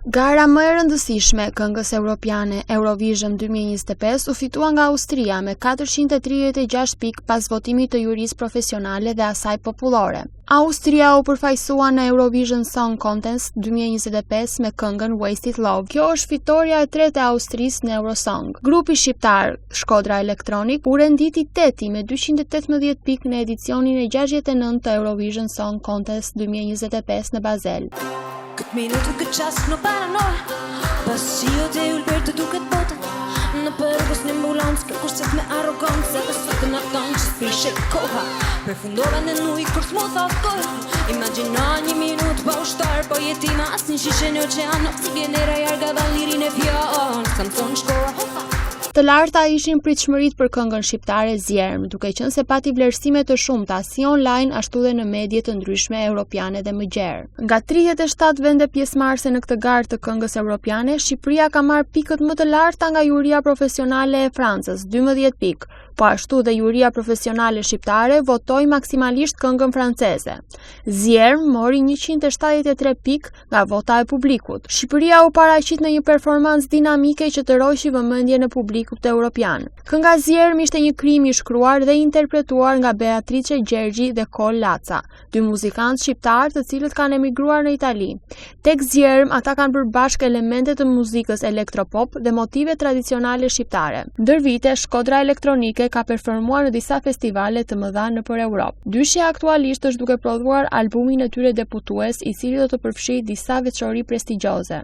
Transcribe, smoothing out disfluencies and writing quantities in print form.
Gara më e rëndësishme këngës europiane Eurovision 2025 u fitua nga Austria me 436 pikë pas votimit të jurisë profesionale dhe asaj popullore. Austria u përfaqësua në Eurovision Song Contest 2025 me këngën Wasted Love. Kjo është fitoria e tretë e Austrisë në Eurosong. Grupi shqiptar Shkodra Electronic u renditi teti me 218 pikë në edicionin e 69 të Eurovision Song Contest 2025 në Basel. Këtë minutë këtë qasë në paranoja, pas që jo të ullëber të duket botët, në përgës një ambulancë, kjo kurset me arogancë, edhe sot në tonë që s'pishe koha, përfundova në nuj kur s'mo thot koha, imagina një minutë pa ushtar, po jetima as një shishe një oqean, si vjen era jarga dha lirin e fjonë, s'kam thonë shkora hopa. Të larta ishin pritshmëritë për këngën shqiptare Zjerm, duke qenë se pati vlerësime të shumta si online ashtu dhe në medje të ndryshme europiane dhe më gjerë. Nga 37 vende pjesëmarrëse në këtë garë të këngës europiane, Shqipëria ka marrë pikët më të larta nga juria profesionale e Francës, 12 pikë, po ashtu dhe juria profesionale shqiptare votoi maksimalisht këngën franceze. Zjerm mori 173 pikë nga vota e publikut. Shqipëria u paraqit në një performancë dinamike që të roqi vëmendjen e publikut europian. Kënga Zjerm ishte një krim i shkruar dhe interpretuar nga Beatrice Gjergji dhe Kol Laca, dy muzikantë shqiptar të cilët kanë emigruar në Itali. Tek Zjerm ata kanë bërë bashkë elemente të muzikës elektropop dhe motive tradicionale shqiptare. Ndër vite, Shkodra Elektronike ka performuar në disa festivale të mëdha nëpër Europë. Dyshja aktualisht është duke prodhuar albumin e tyre debutues, i cili do të përfshijë disa veçori prestigjioze.